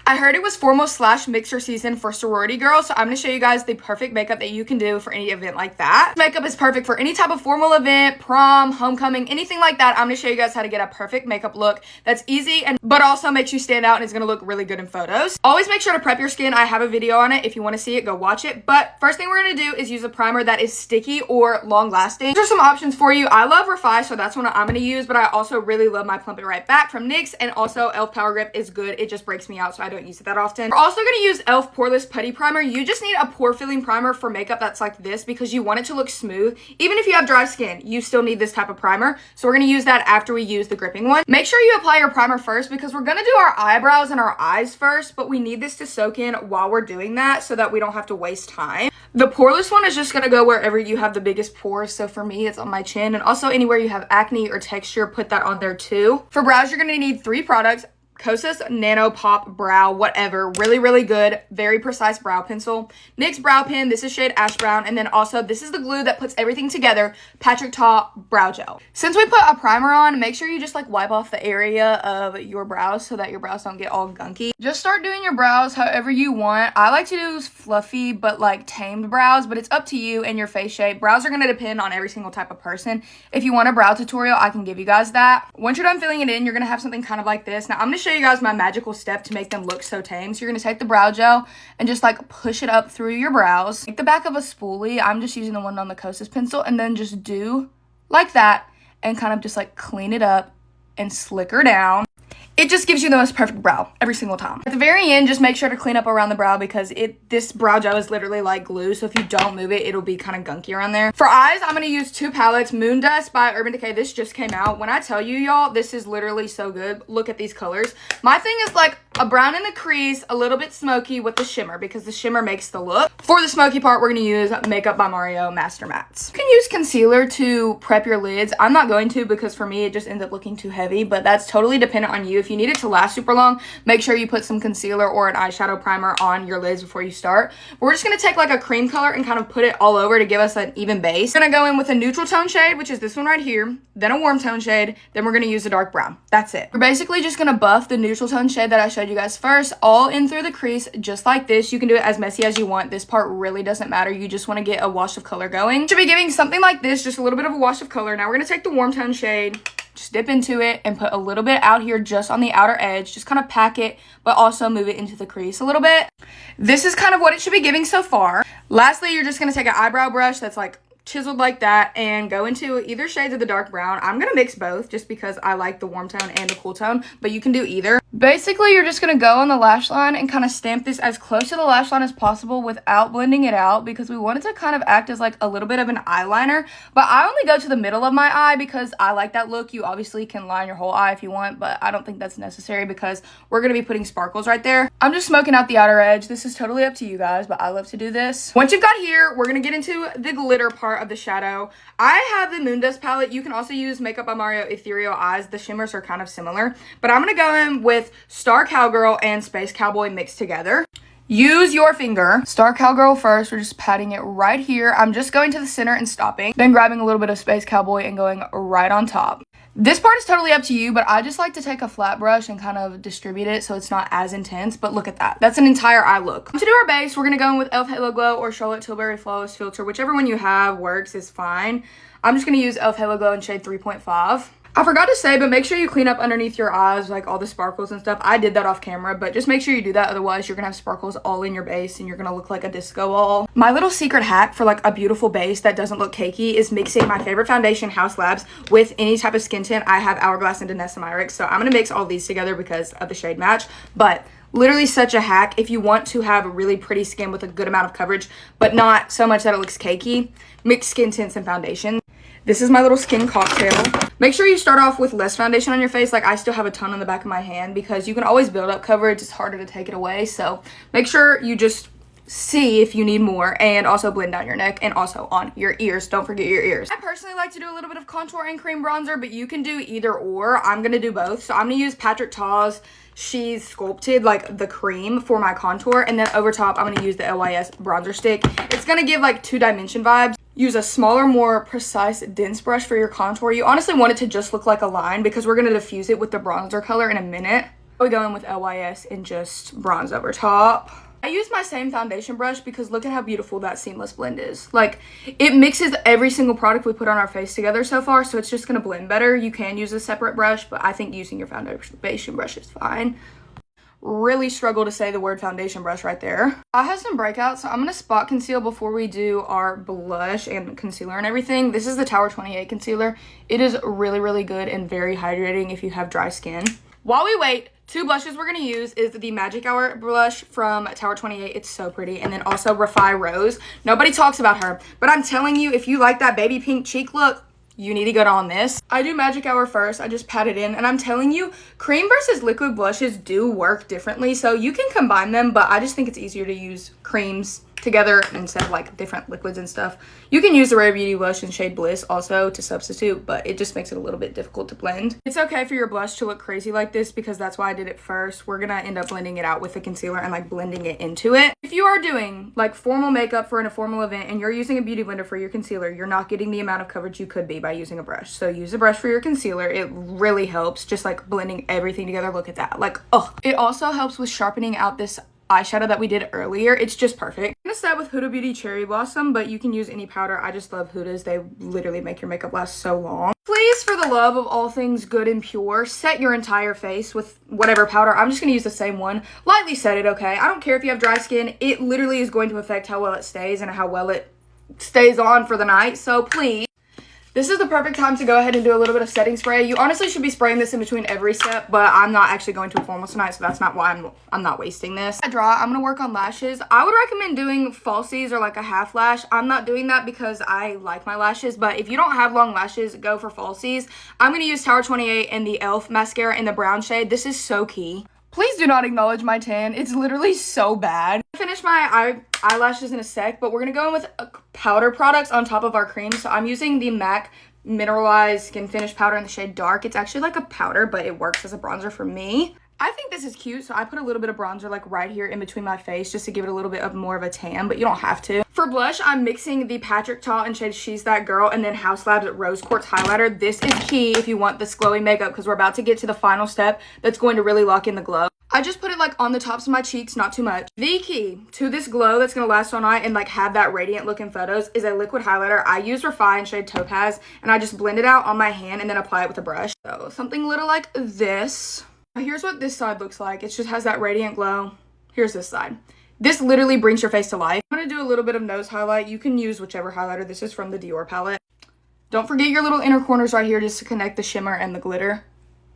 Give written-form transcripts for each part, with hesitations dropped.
I heard it was formal / mixer season for sorority girls, so I'm going to show you guys the perfect makeup that you can do for any event like that. Makeup is perfect for any type of formal event, prom, homecoming, anything like that. I'm going to show you guys how to get a perfect makeup look that's easy but also makes you stand out and is going to look really good in photos. Always make sure to prep your skin. I have a video on it. If you want to see it, go watch it. But first thing we're going to do is use a primer that is sticky or long lasting. These are some options for you. I love Refi, so that's what I'm going to use, but I also really love my Plump It Right Back from NYX, and also e.l.f. Power Grip is good. It just breaks me out, so I don't use it that often. We're also going to use e.l.f. Poreless Putty Primer. You just need a pore filling primer for makeup that's like this because you want it to look smooth. Even if you have dry skin, you still need this type of primer. So we're going to use that after we use the gripping one. Make sure you apply your primer first because we're going to do our eyebrows and our eyes first, but we need this to soak in while we're doing that so that we don't have to waste time. The poreless one is just going to go wherever you have the biggest pores. So for me, it's on my chin, and also anywhere you have acne or texture, put that on there too. For brows, you're going to need 3 products. Kosas Nano Pop Brow, whatever. Really, really good. Very precise brow pencil. NYX Brow Pen. This is shade Ash Brown. And then also, this is the glue that puts everything together. Patrick Ta Brow Gel. Since we put a primer on, make sure you just like wipe off the area of your brows so that your brows don't get all gunky. Just start doing your brows however you want. I like to do fluffy but like tamed brows, but it's up to you and your face shape. Brows are going to depend on every single type of person. If you want a brow tutorial, I can give you guys that. Once you're done filling it in, you're going to have something kind of like this. Now, I'm going to show you guys my magical step to make them look so tame. So you're going to take the brow gel and just like push it up through your brows. Take the back of a spoolie. I'm just using the one on the Kosas pencil, and then just do like that and kind of just like clean it up and slick her down. It just gives you the most perfect brow every single time. At the very end, just make sure to clean up around the brow because this brow gel is literally like glue. So if you don't move it, it'll be kind of gunky around there. For eyes, I'm going to use 2 palettes. Moon Dust by Urban Decay. This just came out. When I tell you, y'all, this is literally so good. Look at these colors. My thing is like a brown in the crease, a little bit smoky with the shimmer because the shimmer makes the look. For the smoky part, we're going to use Makeup by Mario Master Mattes. You can use concealer to prep your lids. I'm not going to because for me, it just ends up looking too heavy, but that's totally dependent on you. If you need it to last super long, make sure you put some concealer or an eyeshadow primer on your lids before you start. We're just going to take like a cream color and kind of put it all over to give us an even base. We're going to go in with a neutral tone shade, which is this one right here, then a warm tone shade, then we're going to use a dark brown. That's it. We're basically just going to buff the neutral tone shade that I showed you guys first, all in through the crease, just like this. You can do it as messy as you want. This part really doesn't matter. You just want to get a wash of color going. Should be giving something like this, just a little bit of a wash of color. Now we're going to take the warm tone shade, just dip into it and put a little bit out here just on the outer edge. Just kind of pack it, but also move it into the crease a little bit. This is kind of what it should be giving so far. Lastly, you're just going to take an eyebrow brush that's like chiseled like that and go into either shades of the dark brown. I'm going to mix both just because I like the warm tone and the cool tone, but you can do either. Basically, you're just going to go on the lash line and kind of stamp this as close to the lash line as possible without blending it out because we want it to kind of act as like a little bit of an eyeliner. But I only go to the middle of my eye because I like that look. You obviously can line your whole eye if you want, but I don't think that's necessary because we're going to be putting sparkles right there. I'm just smoking out the outer edge. This is totally up to you guys, but I love to do this. Once you've got here, we're going to get into the glitter part of the shadow. I have the Moon Dust palette. You can also use Makeup by Mario Ethereal Eyes. The shimmers are kind of similar, but I'm going to go in with Star Cowgirl and Space Cowboy mixed together. Use your finger. Star Cowgirl first. We're just patting it right here. I'm just going to the center and stopping, then grabbing a little bit of Space Cowboy and going right on top. This part is totally up to you, but I just like to take a flat brush and kind of distribute it so it's not as intense, but look at that. That's an entire eye look. To do our base, we're going to go in with e.l.f. Halo Glow or Charlotte Tilbury Flawless Filter. Whichever one you have works is fine. I'm just going to use e.l.f. Halo Glow in shade 3.5. I forgot to say, but make sure you clean up underneath your eyes, like all the sparkles and stuff. I did that off camera, but just make sure you do that. Otherwise, you're going to have sparkles all in your base and you're going to look like a disco ball. My little secret hack for like a beautiful base that doesn't look cakey is mixing my favorite foundation, House Labs, with any type of skin tint. I have Hourglass and Danessa Myricks, so I'm going to mix all these together because of the shade match. But literally such a hack if you want to have a really pretty skin with a good amount of coverage, but not so much that it looks cakey. Mix skin tints and foundation. This is my little skin cocktail. Make sure you start off with less foundation on your face. Like I still have a ton on the back of my hand because you can always build up coverage. It's harder to take it away. So make sure you just see if you need more and also blend down your neck and also on your ears. Don't forget your ears. I personally like to do a little bit of contour and cream bronzer, but you can do either or. I'm going to do both. So I'm going to use Patrick Ta's She's Sculpted, like the cream for my contour. And then over top, I'm going to use the LYS bronzer stick. It's going to give like 2-dimension vibes. Use a smaller, more precise, dense brush for your contour. You honestly want it to just look like a line because we're going to diffuse it with the bronzer color in a minute. We go in with LYS and just bronze over top. I use my same foundation brush because look at how beautiful that seamless blend is. Like, it mixes every single product we put on our face together so far, so it's just going to blend better. You can use a separate brush, but I think using your foundation brush is fine. Really struggle to say the word foundation brush right there. I have some breakouts, so I'm going to spot conceal before we do our blush and concealer and everything. This is the Tower 28 concealer. It is really, really good and very hydrating if you have dry skin. While we wait, two blushes we're going to use is the Magic Hour blush from Tower 28. It's so pretty. And then also Refi Rose. Nobody talks about her, but I'm telling you, if you like that baby pink cheek look, you need to get on this. I do Magic Hour first. I just pat it in, and I'm telling you, cream versus liquid blushes do work differently, so you can combine them, but I just think it's easier to use creams together instead of like different liquids and stuff. You can use the Rare Beauty blush in shade Bliss also to substitute, but it just makes it a little bit difficult to blend. It's okay for your blush to look crazy like this because that's why I did it first. We're gonna end up blending it out with the concealer and like blending it into it. If you are doing like formal makeup for a formal event and you're using a beauty blender for your concealer, you're not getting the amount of coverage you could be by using a brush. So use a brush for your concealer. It really helps just like blending everything together. Look at that, like, oh. It also helps with sharpening out this eyeshadow that we did earlier. It's just perfect. I'm gonna start with Huda Beauty Cherry Blossom, but you can use any powder. I just love Huda's. They literally make your makeup last so long. Please, for the love of all things good and pure, set your entire face with whatever powder. I'm just gonna use the same one. Lightly set it, okay? I don't care if you have dry skin. It literally is going to affect how well it stays and how well it stays on for the night. So please. This is the perfect time to go ahead and do a little bit of setting spray. You honestly should be spraying this in between every step, but I'm not actually going to a formal tonight, so that's not why I'm not wasting this. Dry, I'm going to work on lashes. I would recommend doing falsies or like a half lash. I'm not doing that because I like my lashes, but if you don't have long lashes, go for falsies. I'm going to use Tower 28 and the e.l.f. mascara in the brown shade. This is so key. Please do not acknowledge my tan. It's literally so bad. I finish my eyelashes in a sec, but we're going to go in with powder products on top of our cream. So I'm using the MAC Mineralized Skin Finish Powder in the shade Dark. It's actually like a powder, but it works as a bronzer for me. I think this is cute, so I put a little bit of bronzer like right here in between my face just to give it a little bit of more of a tan, but you don't have to. For blush, I'm mixing the Patrick Ta in shade She's That Girl and then House Labs Rose Quartz Highlighter. This is key if you want this glowy makeup because we're about to get to the final step that's going to really lock in the glow. I just put it like on the tops of my cheeks, not too much. The key to this glow that's going to last all night and like have that radiant look in photos is a liquid highlighter. I use Refi in shade Topaz and I just blend it out on my hand and then apply it with a brush. So something little like this. Here's what this side looks like. It just has that radiant glow. Here's this side. This literally brings your face to life. I'm going to do a little bit of nose highlight. You can use whichever highlighter. This is from the Dior palette. Don't forget your little inner corners right here just to connect the shimmer and the glitter.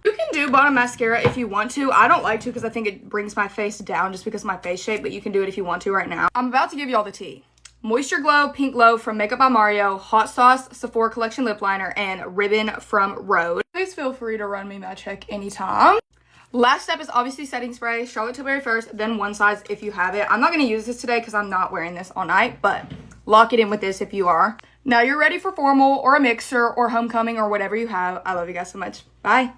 You can do bottom mascara if you want to. I don't like to because I think it brings my face down just because of my face shape, but you can do it if you want to right now. I'm about to give you all the tea. Moisture Glow Pink Glow from Makeup by Mario, Hot Sauce Sephora Collection Lip Liner, and Ribbon from Rhode. Please feel free to run me my check anytime. Last step is obviously setting spray. Charlotte Tilbury first, then One Size if you have it. I'm not going to use this today because I'm not wearing this all night, but lock it in with this if you are. Now you're ready for formal or a mixer or homecoming or whatever you have. I love you guys so much. Bye.